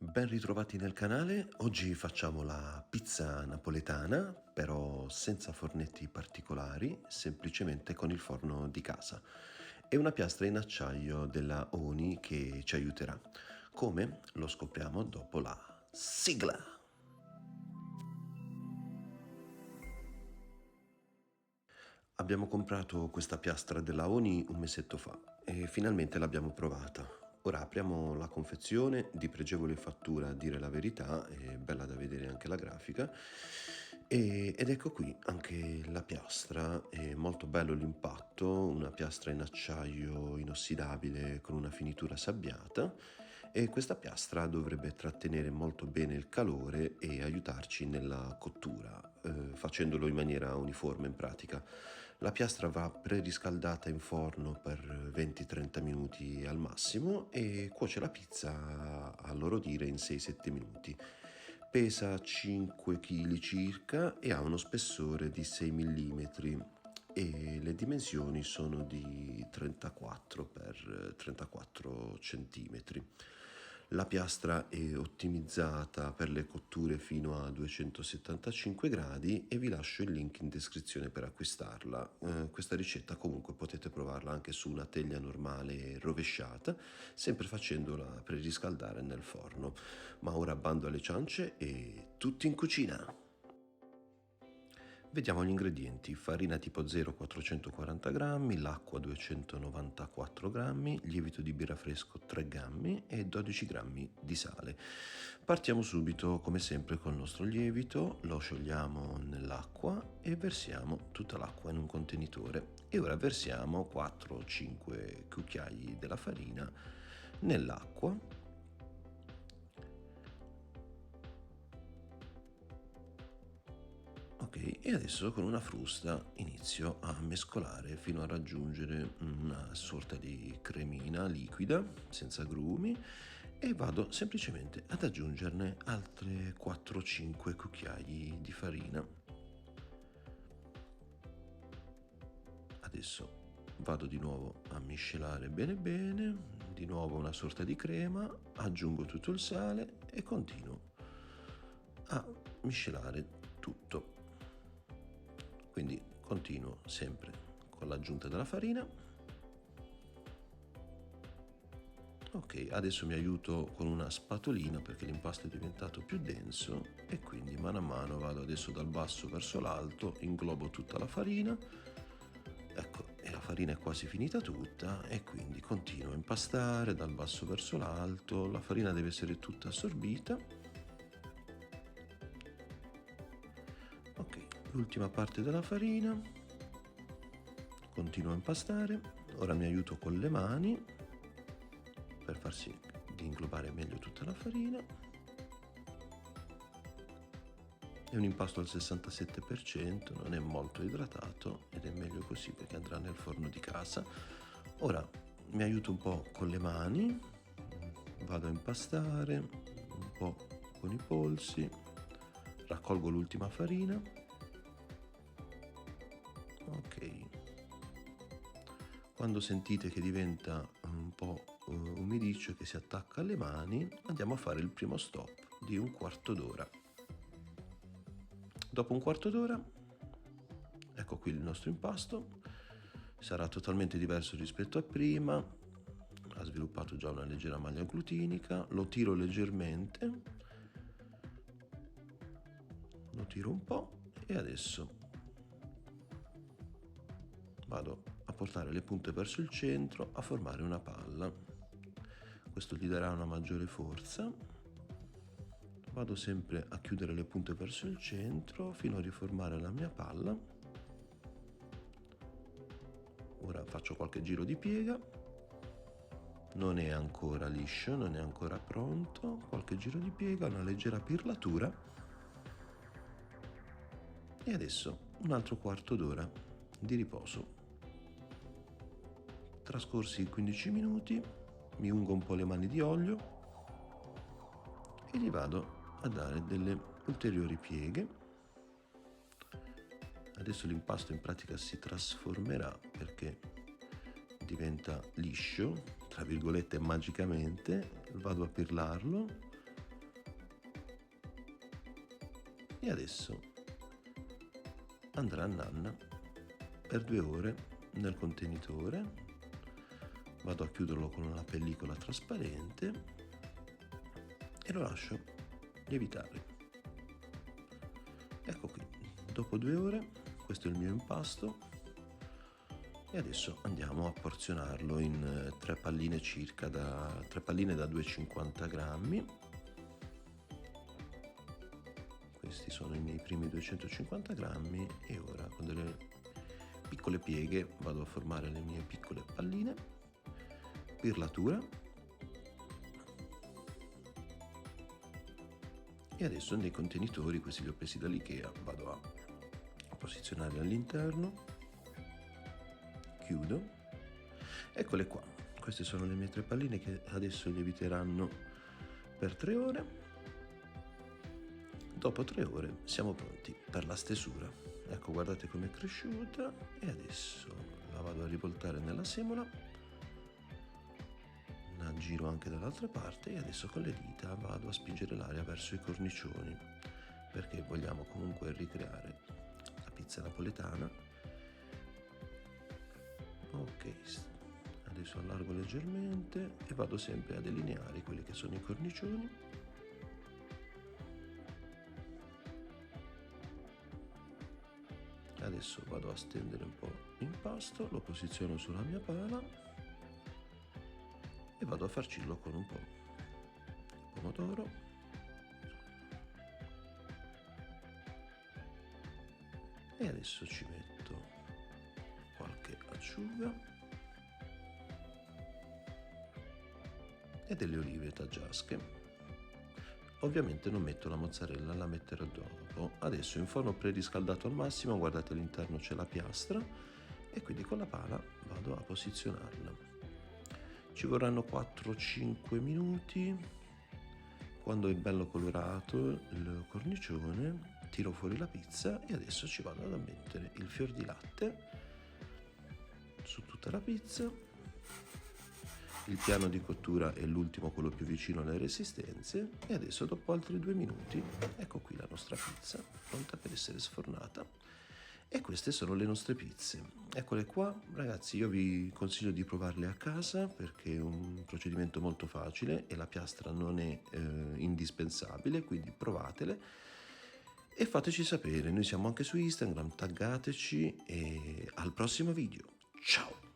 Ben ritrovati nel canale, oggi facciamo la pizza napoletana, però senza fornetti particolari, semplicemente con il forno di casa e una piastra in acciaio della Oni che ci aiuterà. Come? Lo scopriamo dopo la sigla! Abbiamo comprato questa piastra della Oni un mesetto fa e finalmente l'abbiamo provata. Ora apriamo la confezione, di pregevole fattura a dire la verità, è bella da vedere anche la grafica. Ed ecco qui anche la piastra, è molto bello l'impatto, una piastra in acciaio inossidabile con una finitura sabbiata e questa piastra dovrebbe trattenere molto bene il calore e aiutarci nella cottura, facendolo in maniera uniforme in pratica. La piastra va preriscaldata in forno per 20-30 minuti al massimo e cuoce la pizza a loro dire in 6-7 minuti. Pesa 5 kg circa e ha uno spessore di 6 mm e le dimensioni sono di 34 x 34 cm. La piastra è ottimizzata per le cotture fino a 275 gradi e vi lascio il link in descrizione per acquistarla. Questa ricetta comunque potete provarla anche su una teglia normale rovesciata, sempre facendola preriscaldare nel forno. Ma ora bando alle ciance e tutti in cucina! Vediamo gli ingredienti: farina tipo 0 440 g, l'acqua 294 g, lievito di birra fresco 3 g e 12 g di sale. Partiamo subito come sempre col nostro lievito, lo sciogliamo nell'acqua e versiamo tutta l'acqua in un contenitore e ora versiamo 4-5 cucchiai della farina nell'acqua. Ok, e adesso con una frusta inizio a mescolare fino a raggiungere una sorta di cremina liquida, senza grumi, e vado semplicemente ad aggiungerne altre 4-5 cucchiai di farina. Adesso vado di nuovo a miscelare bene bene, di nuovo una sorta di crema, aggiungo tutto il sale e continuo a miscelare tutto. Quindi continuo sempre con l'aggiunta della farina. Ok, adesso mi aiuto con una spatolina perché l'impasto è diventato più denso e quindi mano a mano vado adesso dal basso verso l'alto, inglobo tutta la farina. Ecco, e la farina è quasi finita tutta e quindi continuo a impastare dal basso verso l'alto, la farina deve essere tutta assorbita. Ok, l'ultima parte della farina, continuo a impastare, ora mi aiuto con le mani per far sì di inglobare meglio tutta la farina. È un impasto al 67%, non è molto idratato ed è meglio così perché andrà nel forno di casa. Ora mi aiuto un po' con le mani, vado a impastare un po' con i polsi, raccolgo l'ultima farina. Ok, quando sentite che diventa un po' umidiccio, che si attacca alle mani, andiamo a fare il primo stop di un quarto d'ora. Dopo un quarto d'ora, ecco qui il nostro impasto, sarà totalmente diverso rispetto a prima, ha sviluppato già una leggera maglia glutinica, lo tiro leggermente, lo tiro un po' e adesso vado a portare le punte verso il centro, a formare una palla. Questo gli darà una maggiore forza. Vado sempre a chiudere le punte verso il centro fino a riformare la mia palla. Ora faccio qualche giro di piega. Non è ancora liscio, non è ancora pronto. Qualche giro di piega, una leggera pirlatura. E adesso un altro quarto d'ora di riposo. Trascorsi 15 minuti, mi ungo un po' le mani di olio e gli vado a dare delle ulteriori pieghe. Adesso l'impasto in pratica si trasformerà perché diventa liscio, tra virgolette magicamente, vado a pirlarlo E adesso andrà a nanna per 2 ore nel contenitore. Vado a chiuderlo con una pellicola trasparente e lo lascio lievitare. Ecco qui, dopo 2 ore, questo è il mio impasto. E adesso andiamo a porzionarlo in 3 palline circa, 3 palline da 250 grammi. Questi sono i miei primi 250 grammi e ora con delle piccole pieghe vado a formare le mie piccole palline. Birlatura. E adesso nei contenitori, questi li ho presi dall'Ikea, vado a posizionarli all'interno. Chiudo. Eccole qua, queste sono le mie 3 palline che adesso lieviteranno per 3 ore. Dopo 3 ore siamo pronti per la stesura. Ecco, guardate com'è cresciuta. E adesso la vado a rivoltare nella semola, la giro anche dall'altra parte e adesso con le dita vado a spingere l'aria verso i cornicioni, perché vogliamo comunque ricreare la pizza napoletana. Ok, adesso allargo leggermente e vado sempre a delineare quelli che sono i cornicioni. Adesso vado a stendere un po' l'impasto, lo posiziono sulla mia pala e vado a farcirlo con un po' di pomodoro, e adesso ci metto qualche acciuga e delle olive taggiasche. Ovviamente non metto la mozzarella, la metterò dopo. Adesso in forno preriscaldato al massimo, guardate all'interno c'è la piastra e quindi con la pala vado a posizionarla. Ci vorranno 4-5 minuti. Quando è bello colorato il cornicione, tiro fuori la pizza e adesso ci vado ad mettere il fior di latte su tutta la pizza. Il piano di cottura è l'ultimo, quello più vicino alle resistenze, e adesso dopo altri 2 minuti ecco qui la nostra pizza pronta per essere sfornata. E queste sono le nostre pizze, eccole qua ragazzi. Io vi consiglio di provarle a casa perché è un procedimento molto facile e la piastra non è indispensabile, quindi provatele e fateci sapere. Noi siamo anche su Instagram, taggateci e al prossimo video, ciao!